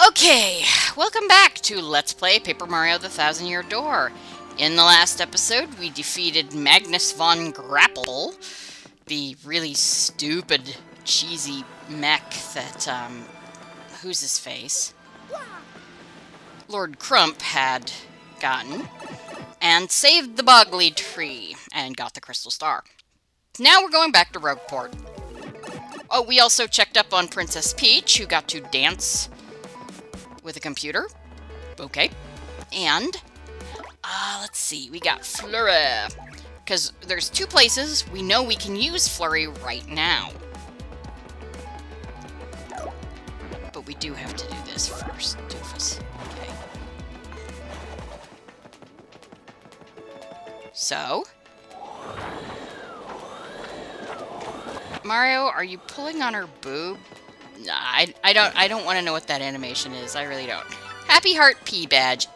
Okay, welcome back to Let's Play Paper Mario The Thousand Year Door. In the last episode, we defeated Magnus von Grapple, the really stupid, cheesy mech that, who's his face? Lord Crump had gotten, and saved the Boggly Tree, and got the Crystal Star. Now we're going back to Rogueport. Oh, we also checked up on Princess Peach, who got to dance with a computer. Okay. And, let's see, we got Flurry. Because there's two places we know we can use Flurry right now. But we do have to do this first, doofus. Okay. So, Mario, are you pulling on her boob? Nah, I don't want to know what that animation is. I really don't. Happy Heart P badge.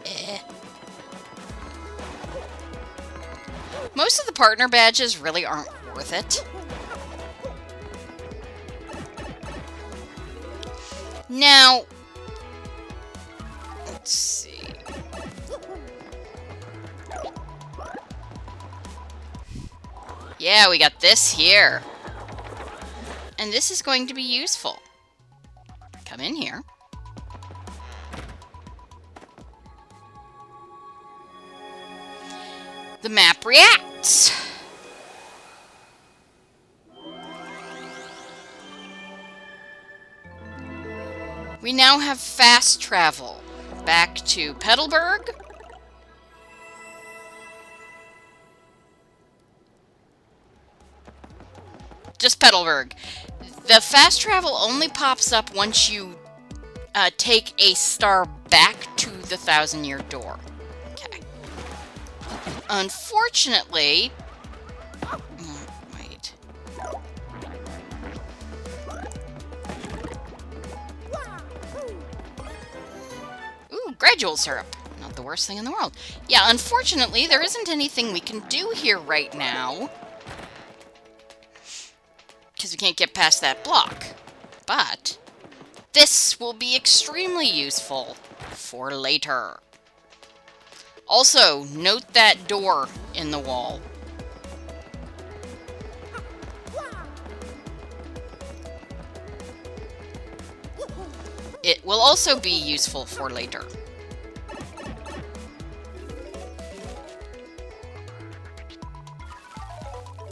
Most of the partner badges really aren't worth it. Now, let's see. Yeah, we got this here. And this is going to be useful. Come in here. The map reacts. We now have fast travel back to Petalburg. Just Petalburg. The fast travel only pops up once you take a star back to the Thousand Year Door. Okay. Unfortunately... wait. Ooh, gradual syrup. Not the worst thing in the world. Yeah, unfortunately, there isn't anything we can do here right now. Because we can't get past that block. But this will be extremely useful for later. Also, note that door in the wall. It will also be useful for later.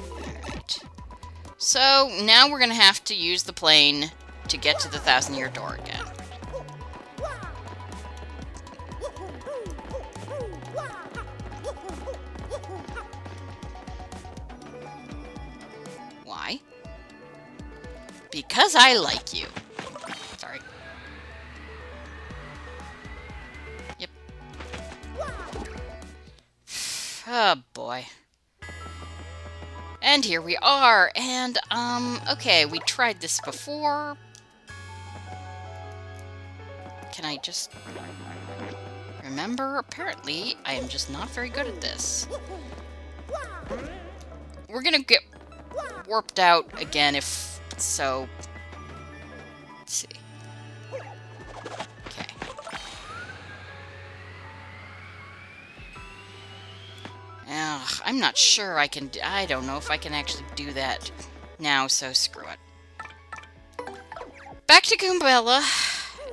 Alright. So, now we're going to have to use the plane to get to the Thousand Year Door again. Why? Because I like you. Sorry. Yep. Oh, boy. And here we are, and, okay, we tried this before. Can I just remember? Apparently, I am just not very good at this. We're gonna get warped out again if so. Let's see. Okay. Ugh, I'm not sure I can. I don't know if I can actually do that now, so screw it. Back to Goombella,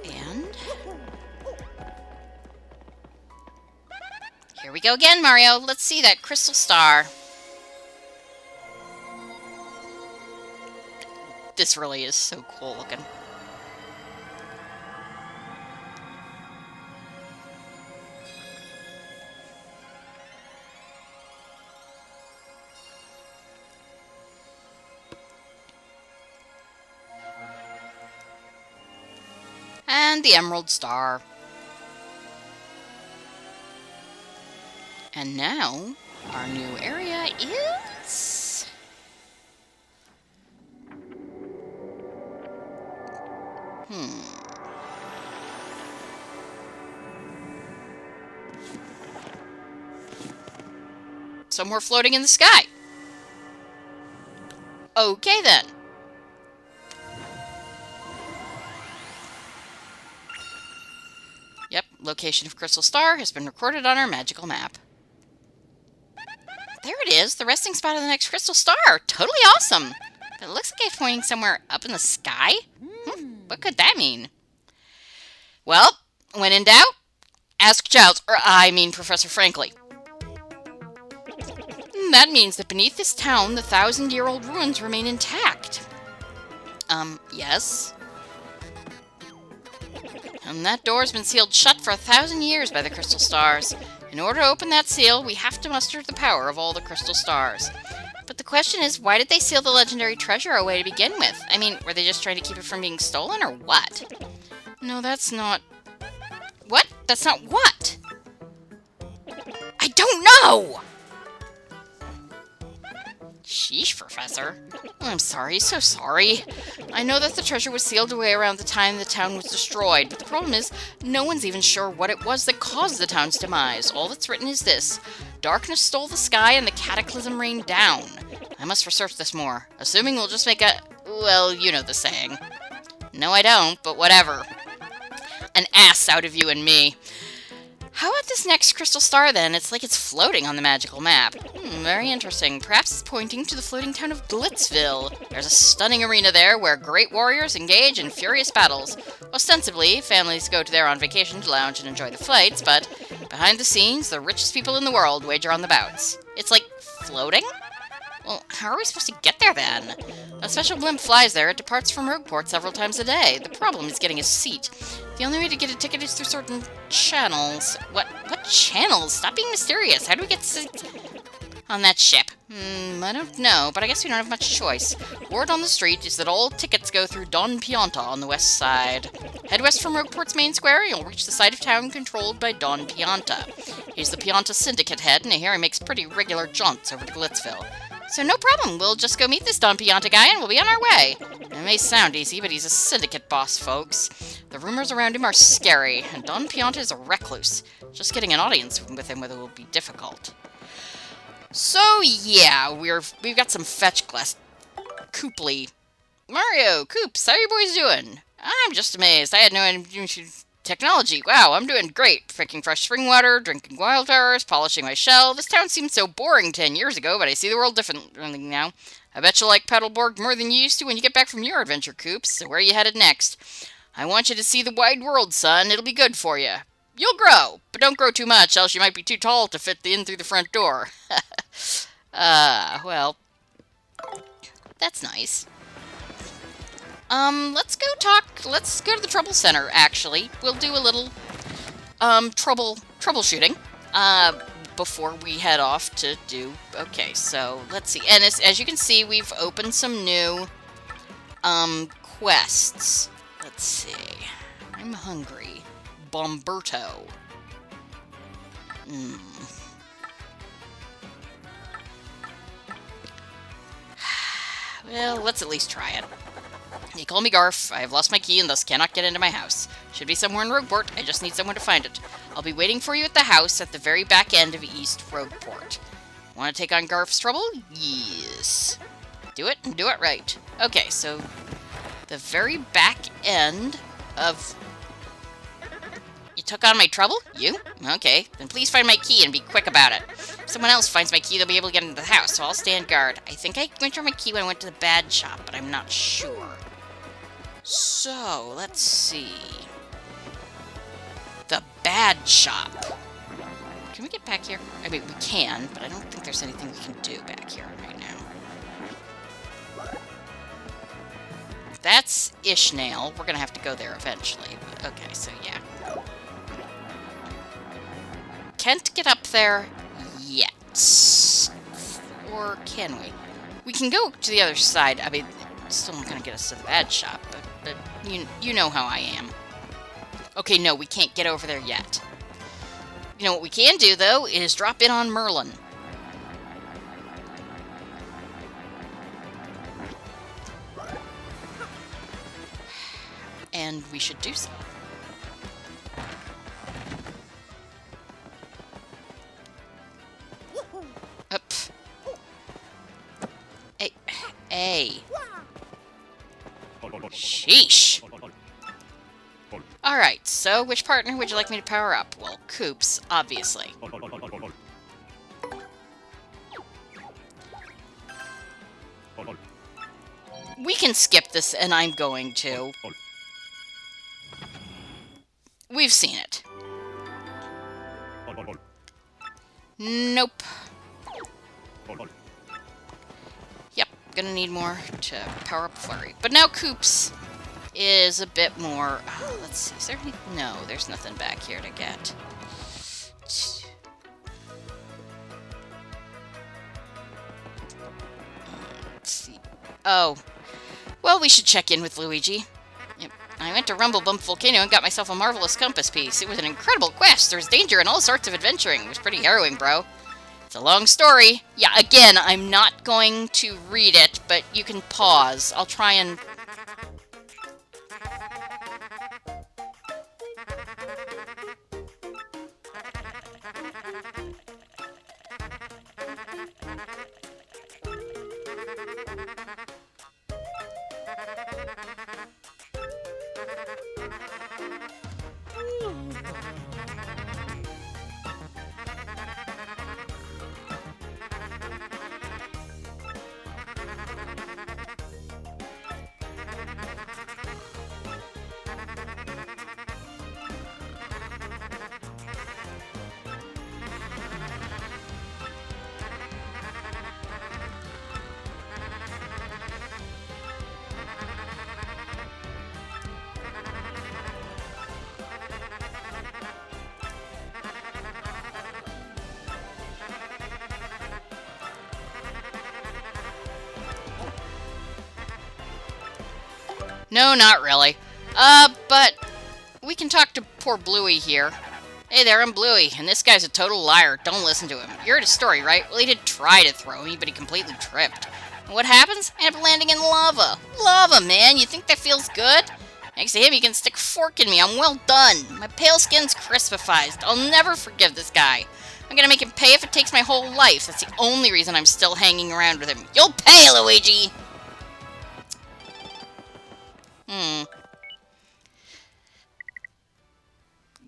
and here we go again, Mario. Let's see that Crystal Star. This really is so cool looking. And the Emerald Star. And now, our new area is... somewhere floating in the sky. Okay, then. Yep, location of Crystal Star has been recorded on our magical map. There it is, the resting spot of the next Crystal Star. Totally awesome. But it looks like it's pointing somewhere up in the sky. What could that mean? Well, when in doubt, ask Giles, or I mean Professor Frankly. That means that beneath this town, the 1,000-year-old ruins remain intact. Yes? And that door's been sealed shut for 1,000 years by the Crystal Stars. In order to open that seal, we have to muster the power of all the Crystal Stars. But the question is, why did they seal the legendary treasure away to begin with? I mean, were they just trying to keep it from being stolen, or what? No, that's not... What? That's not what? I don't know! Sheesh, Professor. I'm sorry, so sorry. I know that the treasure was sealed away around the time the town was destroyed, but the problem is, no one's even sure what it was that caused the town's demise. All that's written is this: darkness stole the sky and the cataclysm rained down. I must research this more, assuming we'll just make a... well, you know the saying. No, I don't, but whatever. An ass out of you and me. How about this next Crystal Star, then? It's like it's floating on the magical map. Very interesting. Perhaps it's pointing to the floating town of Glitzville. There's a stunning arena there where great warriors engage in furious battles. Ostensibly, families go to there on vacation to lounge and enjoy the fights, but behind the scenes, the richest people in the world wager on the bouts. It's like floating? Well, how are we supposed to get there, then? A special blimp flies there. It departs from Rogueport several times a day. The problem is getting a seat. The only way to get a ticket is through certain channels. What channels? Stop being mysterious. How do we get seats on that ship? I don't know, but I guess we don't have much choice. Word on the street is that all tickets go through Don Pianta on the west side. Head west from Rogueport's main square, you'll reach the side of town controlled by Don Pianta. He's the Pianta Syndicate head, and I hear he makes pretty regular jaunts over to Glitzville. So no problem, we'll just go meet this Don Pianta guy and we'll be on our way. It may sound easy, but he's a syndicate boss, folks. The rumors around him are scary, and Don Pianta is a recluse. Just getting an audience with him will be difficult. So yeah, we've got some fetch quest. Cooply. Mario, Coops, how you boys doing? I'm just amazed. I had no idea. Technology. Wow, I'm doing great. Picking fresh spring water, drinking wildflowers, polishing my shell. This town seemed so boring 10 years ago, but I see the world differently now. I bet you like Paddleborg more than you used to when you get back from your adventure, Coops. So where are you headed next? I want you to see the wide world, son. It'll be good for you. You'll grow, but don't grow too much, else you might be too tall to fit in through the front door. Well, that's nice. Let's go to the Trouble Center, actually. We'll do a little, troubleshooting, before we head off to do... Okay, so, let's see. And as you can see, we've opened some new, quests. Let's see. I'm hungry. Bomberto. Well, let's at least try it. They call me Garf. I have lost my key and thus cannot get into my house. Should be somewhere in Rogueport. I just need someone to find it. I'll be waiting for you at the house at the very back end of East Rogueport. Want to take on Garf's trouble? Yes. Do it and do it right. Okay, so the very back end of... You took on my trouble? You? Okay, then please find my key and be quick about it. If someone else finds my key, they'll be able to get into the house, so I'll stand guard. I think I went for my key when I went to the bad shop, but I'm not sure. So, let's see. The bad shop. Can we get back here? I mean, we can, but I don't think there's anything we can do back here right now. That's Ishnail. We're gonna have to go there eventually. But okay, so yeah. Can't get up there yet. Or can we? We can go to the other side. I mean, it's still not gonna get us to the bad shop, but you know how I am. Okay, no, we can't get over there yet. You know what we can do, though, is drop in on Merlin. And we should do so. Up. Hey. Sheesh. Alright. Right, so which partner would you like me to power up? Well, Koops, obviously. We can skip this, and I'm going to. We've seen it. Nope. Yep, gonna need more to power up Flurry. But now Koops is a bit more... let's see, is there any... No, there's nothing back here to get. Let's see. Oh. Well, we should check in with Luigi. Yep. I went to Rumble Bump Volcano and got myself a marvelous compass piece. It was an incredible quest. There was danger and all sorts of adventuring. It was pretty harrowing, bro. It's a long story. Yeah, again, I'm not going to read it, but you can pause. I'll try and... No, not really. But we can talk to poor Bluey here. Hey there, I'm Bluey, and this guy's a total liar. Don't listen to him. You heard his story, right? Well, he did try to throw me, but he completely tripped. And what happens? I end up landing in lava. Lava, man! You think that feels good? Thanks to him, he can stick a fork in me. I'm well done. My pale skin's crispified. I'll never forgive this guy. I'm gonna make him pay if it takes my whole life. That's the only reason I'm still hanging around with him. You'll pay, Luigi!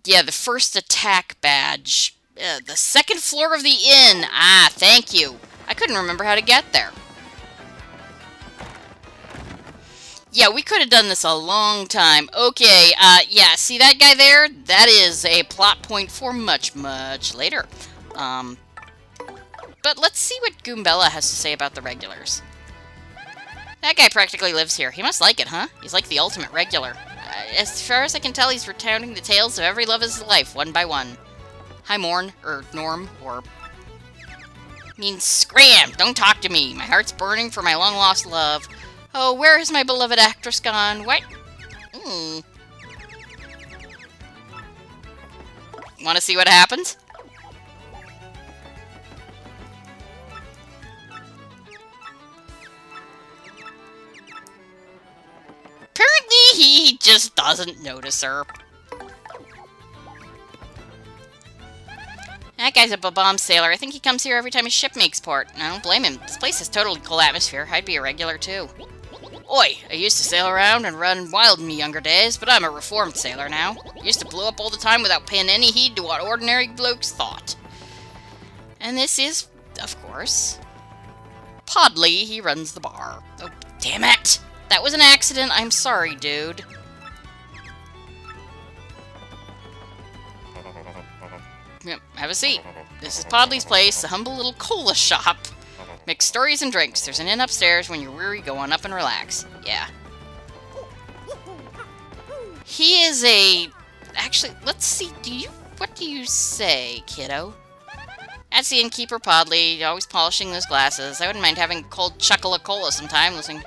Yeah, the first attack badge. The second floor of the inn. Ah, thank you. I couldn't remember how to get there. Yeah, we could have done this a long time. Okay, yeah, see that guy there? That is a plot point for much, much later. But let's see what Goombella has to say about the regulars. That guy practically lives here. He must like it, huh? He's like the ultimate regular. As far as I can tell, he's recounting the tales of every love of his life, one by one. Hi, Morn, or Norm, or... means scram! Don't talk to me! My heart's burning for my long-lost love. Oh, where has my beloved actress gone? What? Want to see what happens? Apparently, he just doesn't notice her. That guy's a bomb sailor. I think he comes here every time his ship makes port. I don't blame him. This place has totally cool atmosphere. I'd be a regular, too. Oi, I used to sail around and run wild in me younger days, but I'm a reformed sailor now. Used to blow up all the time without paying any heed to what ordinary blokes thought. And this is, of course, Podley. He runs the bar. Oh, damn it! That was an accident. I'm sorry, dude. Yep, have a seat. This is Podley's place, a humble little cola shop. Mixed stories and drinks. There's an inn upstairs. When you're weary, go on up and relax. Yeah. He is a... Actually, let's see. What do you say, kiddo? That's the innkeeper, Podley. Always polishing those glasses. I wouldn't mind having a cold chuckle of cola sometime. Listening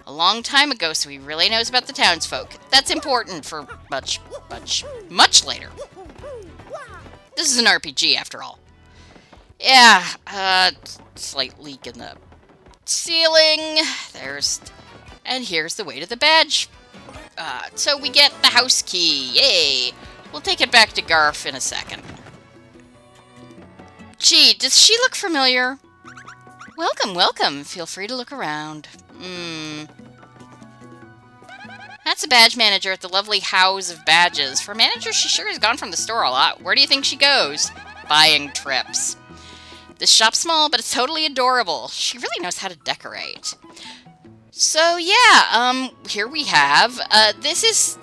a long time ago, so he really knows about the townsfolk. That's important for much, much, much later. This is an RPG, after all. Yeah, slight leak in the ceiling. And here's the way to the badge. So we get the house key. Yay! We'll take it back to Garf in a second. Gee, does she look familiar? Welcome, welcome. Feel free to look around. That's a badge manager at the lovely House of Badges. For a manager, she sure has gone from the store a lot. Where do you think she goes? Buying trips. This shop's small, but it's totally adorable. She really knows how to decorate. So yeah, here we have, this is,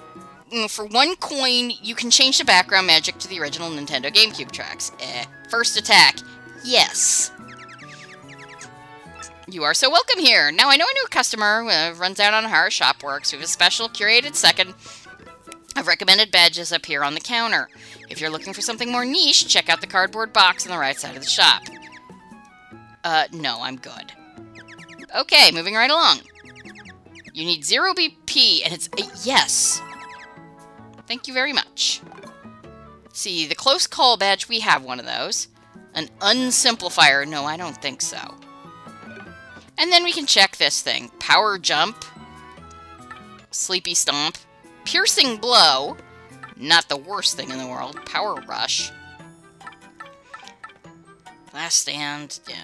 for 1 coin, you can change the background magic to the original Nintendo GameCube tracks. First attack, yes. You are so welcome here. Now I know a new customer runs out on how our shop works. We have a special curated second of recommended badges up here on the counter. If you're looking for something more niche, check out the cardboard box on the right side of the shop. No, I'm good. Okay, moving right along. You need 0 BP, and it's a yes. Thank you very much. See, the close call badge, we have one of those. An unsimplifier, no, I don't think so. And then we can check this thing. Power Jump. Sleepy Stomp. Piercing Blow. Not the worst thing in the world. Power Rush. Last Stand. Yeah.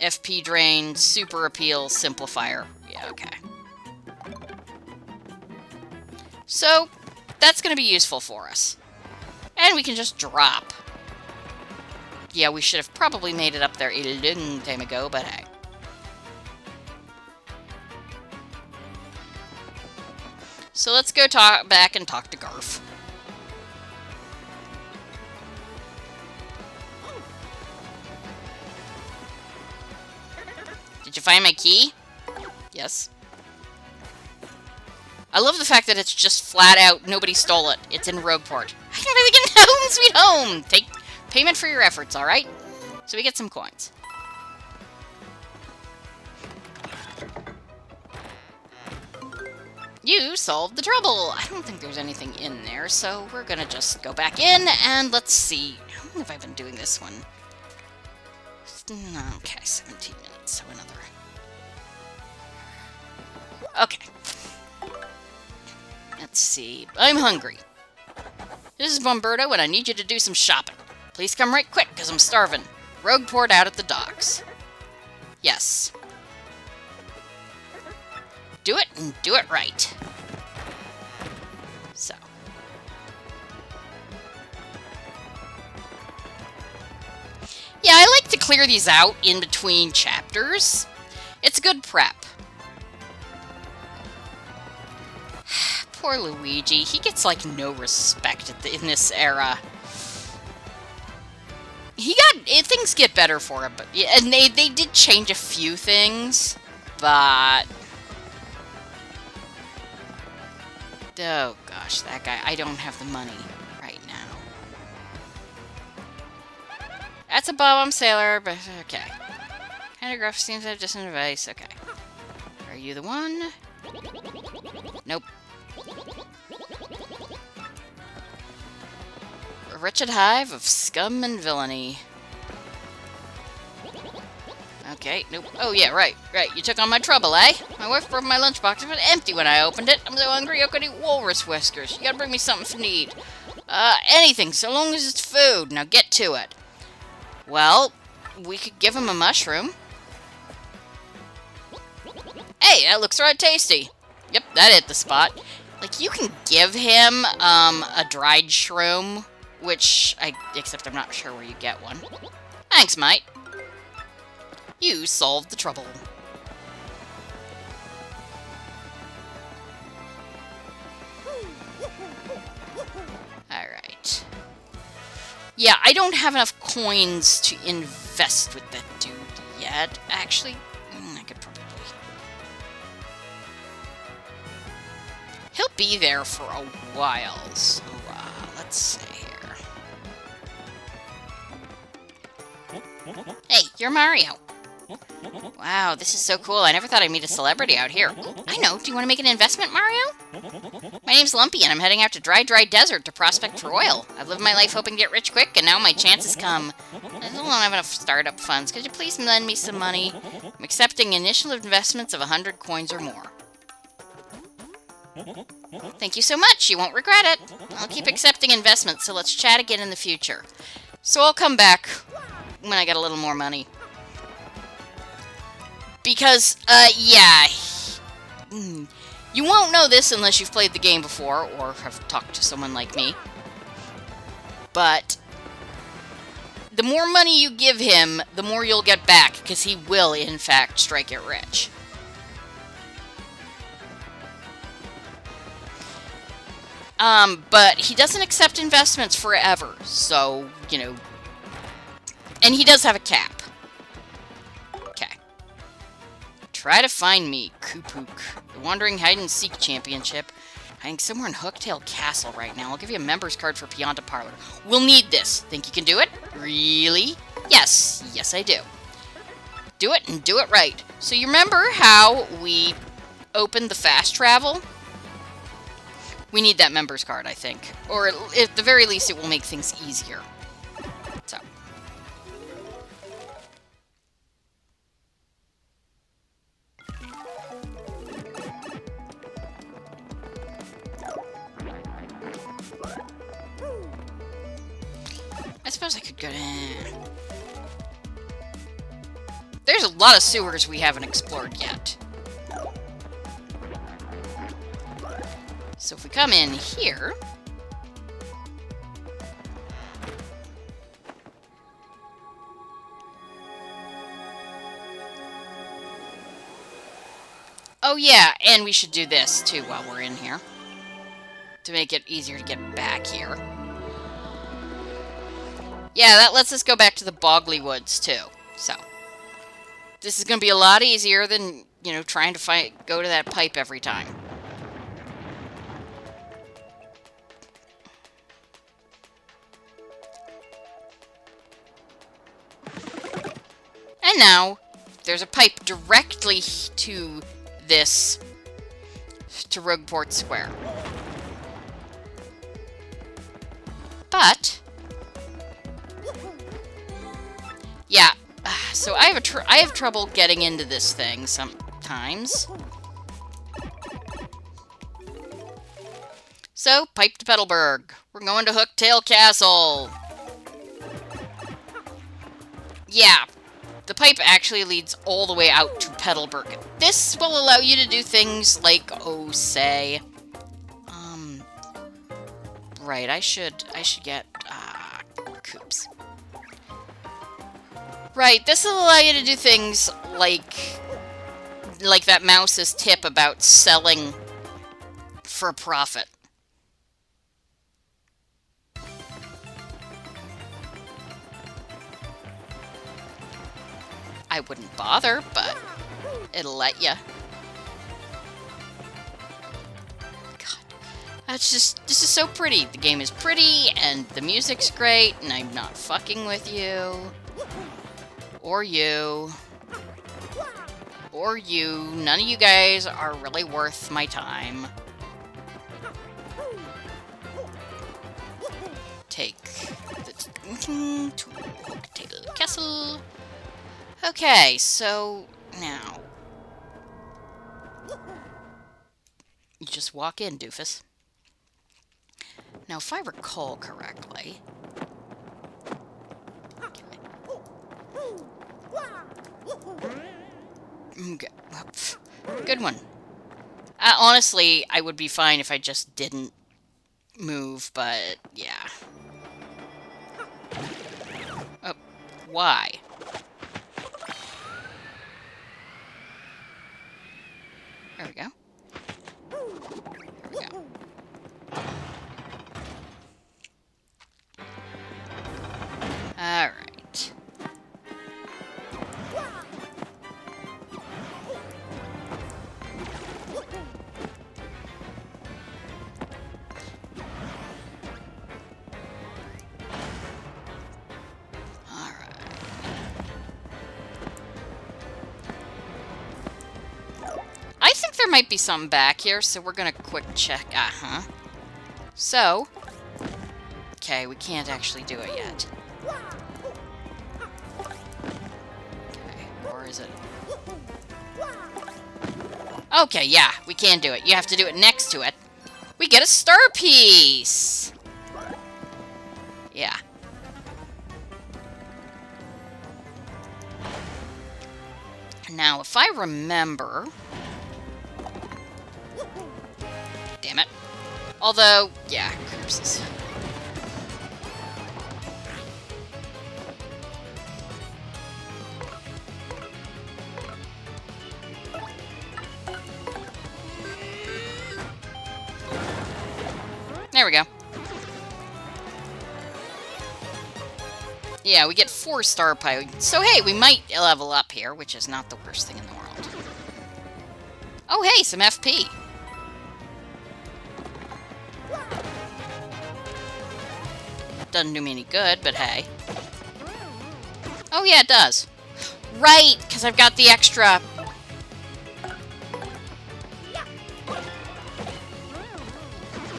FP Drain. Super Appeal. Simplifier. Yeah, okay. So, that's going to be useful for us. And we can just drop. Yeah, we should have probably made it up there a long time ago, but hey. So let's go back and talk to Garf. Did you find my key? Yes. I love the fact that it's just flat out, nobody stole it. It's in Rogueport. I can really get home, sweet home! Take payment for your efforts, alright? So we get some coins. You solved the trouble! I don't think there's anything in there, so we're gonna just go back in, and let's see. How long have I been doing this one? Okay, 17 minutes, so another. Okay. Let's see. I'm hungry. This is Bomberto, and I need you to do some shopping. Please come right quick, because I'm starving. Rogueport out at the docks. Yes. Do it, and do it right. So. Yeah, I like to clear these out in between chapters. It's good prep. Poor Luigi. He gets, like, no respect in this era. Things get better for him, but yeah, and they did change a few things, but oh gosh, that guy, I don't have the money right now. That's a bomb sailor, but okay. Pantograph seems to have just an advice. Okay. Are you the one? Nope. A wretched hive of scum and villainy. Okay, nope. Oh yeah, right. You took on my trouble, eh? My wife brought my lunchbox. It was empty when I opened it. I'm so hungry I could eat walrus whiskers. You gotta bring me something to eat. Anything, so long as it's food. Now get to it. Well, we could give him a mushroom. Hey, that looks right tasty. Yep, that hit the spot. Like, you can give him, a dried shroom, except I'm not sure where you get one. Thanks, mate. You solved the trouble. Alright. Yeah, I don't have enough coins to invest with that dude yet. Actually, I could probably... He'll be there for a while, so, let's see here. Hey, you're Mario. Wow, this is so cool. I never thought I'd meet a celebrity out here. I know. Do you want to make an investment, Mario? My name's Lumpy, and I'm heading out to Dry Desert to prospect for oil. I've lived my life hoping to get rich quick, and now my chance has come. I don't have enough startup funds. Could you please lend me some money? I'm accepting initial investments of 100 coins or more. Thank you so much. You won't regret it. I'll keep accepting investments, so let's chat again in the future. So I'll come back when I get a little more money. Because, yeah. You won't know this unless you've played the game before or have talked to someone like me. But the more money you give him, the more you'll get back, because he will, in fact, strike it rich. But he doesn't accept investments forever, so, you know... And he does have a cap. Okay. Try to find me, Kupook. The Wandering Hide-and-Seek Championship. Hiding somewhere in Hooktail Castle right now. I'll give you a member's card for Pianta Parlor. We'll need this. Think you can do it? Really? Yes. Yes, I do. Do it, and do it right. So you remember how we opened the fast travel? We need that member's card, I think. Or at the very least, it will make things easier. So. I suppose I could go to... There's a lot of sewers we haven't explored yet. So if we come in here... Oh yeah, and we should do this too while we're in here. To make it easier to get back here. Yeah, that lets us go back to the Boggly Woods too. So, this is going to be a lot easier than, you know, trying to go to that pipe every time. And now, there's a pipe directly to this, to Rogueport Square. But, yeah, so I have trouble getting into this thing sometimes. So, pipe to Petalburg. We're going to Hooktail Castle. Yeah. The pipe actually leads all the way out to Petalburg. This will allow you to do things like, oh, say... Right, I should get, Coops. Right, this will allow you to do things like that mouse's tip about selling for a profit. I wouldn't bother, but it'll let you. God, this is so pretty. The game is pretty, and the music's great, and I'm not fucking with you. Or you. Or you. None of you guys are really worth my time. Take the to Hooktail Castle. Okay, so now you just walk in, doofus. Now, if I recall correctly, okay. Good one. Honestly, I would be fine if I just didn't move, but yeah. Oh, why? There we go. There we go. Alright. There might be something back here, so we're gonna quick check. So, okay, we can't actually do it yet. Okay, or is it? Okay, yeah, we can do it. You have to do it next to it. We get a star piece! Yeah. Now, if I remember... Although, yeah, corpses. There we go. Yeah, we get 4 star pie. So hey, we might level up here, which is not the worst thing in the world. Oh hey, some FP. Doesn't do me any good, but hey. Oh yeah, it does. Right, because I've got the extra.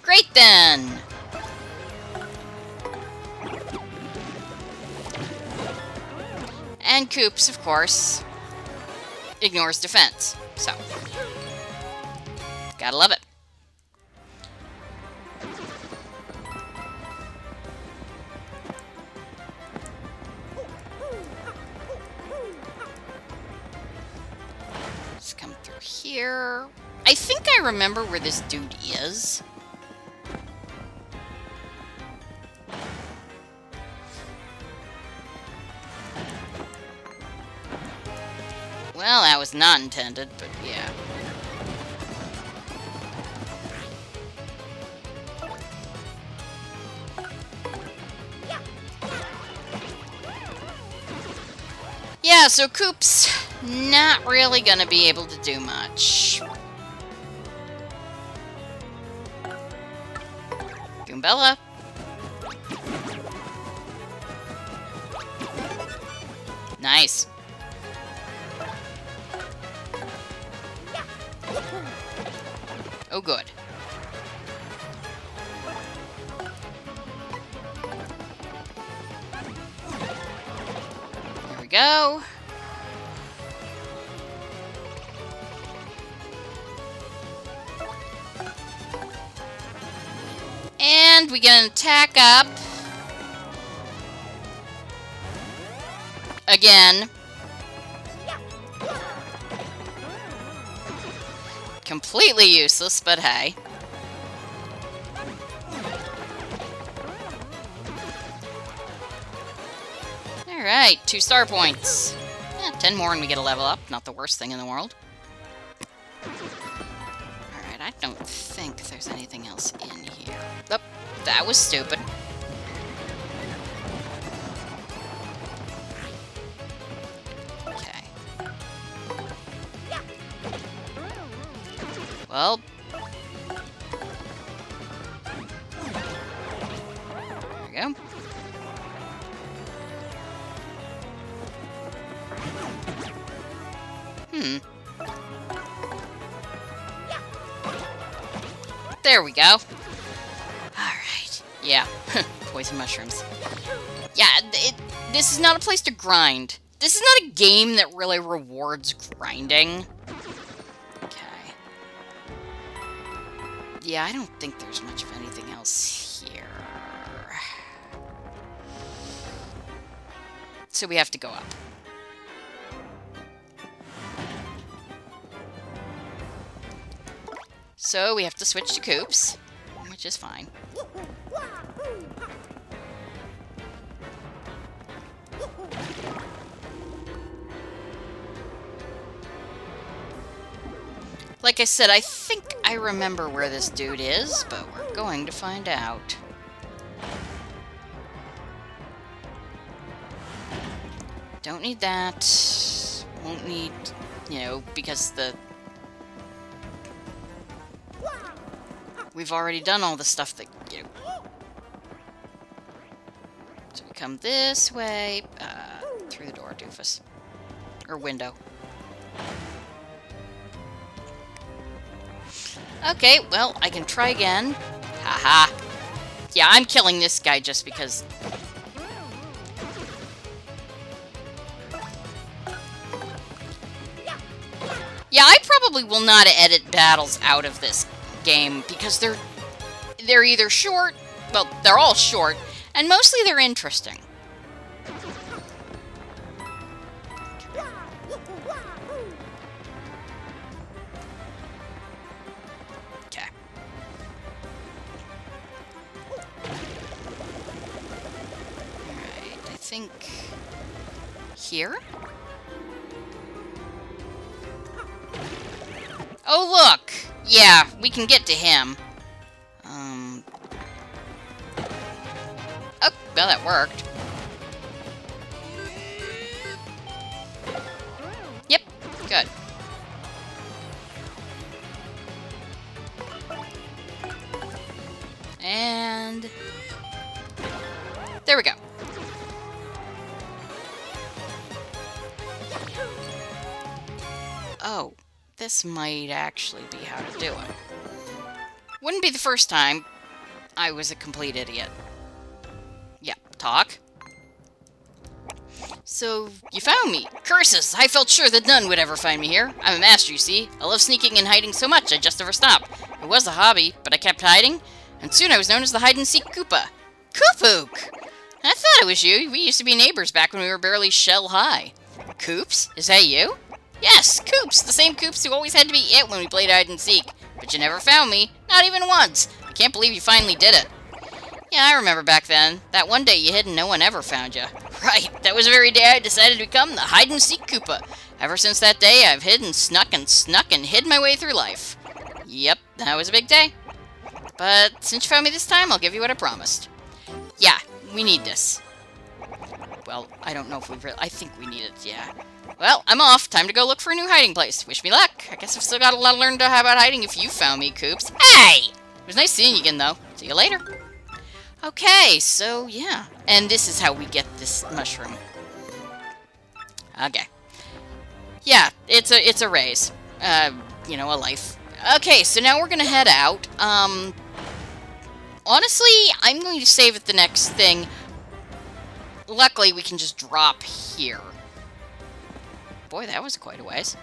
Great then! And Koops, of course, ignores defense. So, gotta love it. Let's come through here. I think I remember where this dude is. Well, that was not intended, but yeah. Yeah, so Coop's not really gonna be able to do much. Goombella. Nice. Oh, good. There we go. And we get an attack up. Again. Completely useless, but hey. Alright, 2 star points. 10 more and we get a level up. Not the worst thing in the world. Alright, I don't think there's anything else in here. Oh, that was stupid. Well, there we go. There we go. Alright. Yeah. Poison mushrooms. Yeah, this is not a place to grind. This is not a game that really rewards grinding. Yeah, I don't think there's much of anything else here. So we have to go up. So we have to switch to Koops, which is fine. Like I said, I think I remember where this dude is, but we're going to find out. Don't need that. Won't need, you know, because we've already done all the stuff that, you know. So we come this way, through the door, doofus. Or window. Okay, well, I can try again. Haha. Yeah, I'm killing this guy just because... Yeah, I probably will not edit battles out of this game because they're either short, well, they're all short, and mostly they're interesting. think here? Oh, look! Yeah, we can get to him. Oh, well, that worked. Yep, good. And there we go. Oh, this might actually be how to do it. Wouldn't be the first time I was a complete idiot. Yep, talk. So, you found me. Curses! I felt sure that none would ever find me here. I'm a master, you see. I love sneaking and hiding so much, I just never stop. It was a hobby, but I kept hiding, and soon I was known as the hide-and-seek Koopa. Koopook! I thought it was you. We used to be neighbors back when we were barely shell-high. Koops? Is that you? Yes, Koops! The same Koops who always had to be it when we played hide-and-seek. But you never found me. Not even once. I can't believe you finally did it. Yeah, I remember back then. That one day you hid and no one ever found you. Right, that was the very day I decided to become the hide-and-seek Koopa. Ever since that day, I've hid and snuck and hid my way through life. Yep, that was a big day. But since you found me this time, I'll give you what I promised. Yeah, we need this. Well, I don't know if we really... I think we need it, yeah. Well, I'm off. Time to go look for a new hiding place. Wish me luck. I guess I've still got a lot to learn about hiding if you found me, Koops. Hey! It was nice seeing you again, though. See you later. Okay, so, yeah. And this is how we get this mushroom. Okay. Yeah, it's a raise. You know, a life. Okay, so now we're gonna head out. Honestly, I'm going to save it the next thing. Luckily, we can just drop here. Boy, that was quite a ways.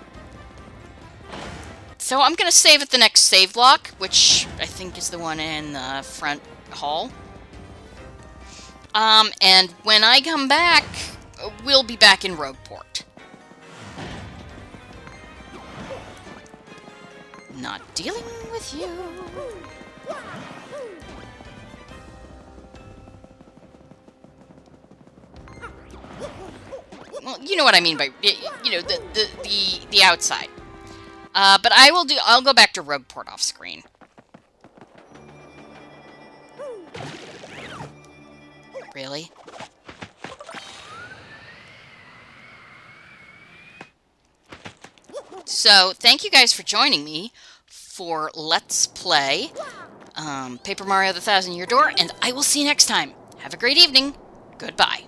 So I'm going to save it the next save block, which I think is the one in the front hall. And when I come back, we'll be back in Rogueport. Not dealing with you. Well, you know what I mean by, you know, the outside. But I'll go back to Rogueport off screen. Really? So, thank you guys for joining me for Let's Play Paper Mario: The 1000-Year Door, and I will see you next time. Have a great evening. Goodbye.